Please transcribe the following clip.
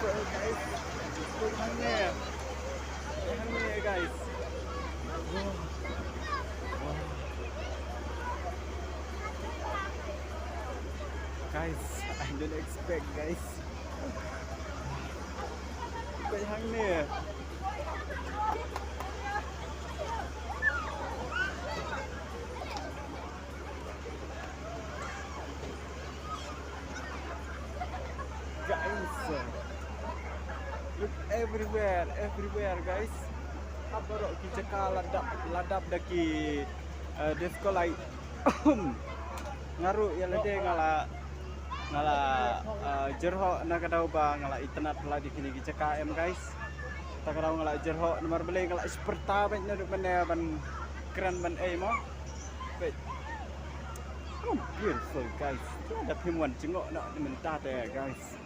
beautiful guys. Hangnya guys. Wow. Wow. Guys, I didn't expect guys. Hangnya. Guys, look everywhere guys. Apa rok kita ladap daki deskolai ngaru ya lede ngala jerho nakadaw ba ngala itanat la di kini kita KM guys. Takadaw ngala jerho nomor beli ngala isperta ban na ban keren ban mo. Wait. Oh, beautiful guys. Ada pimuan cengok nak mentar guys.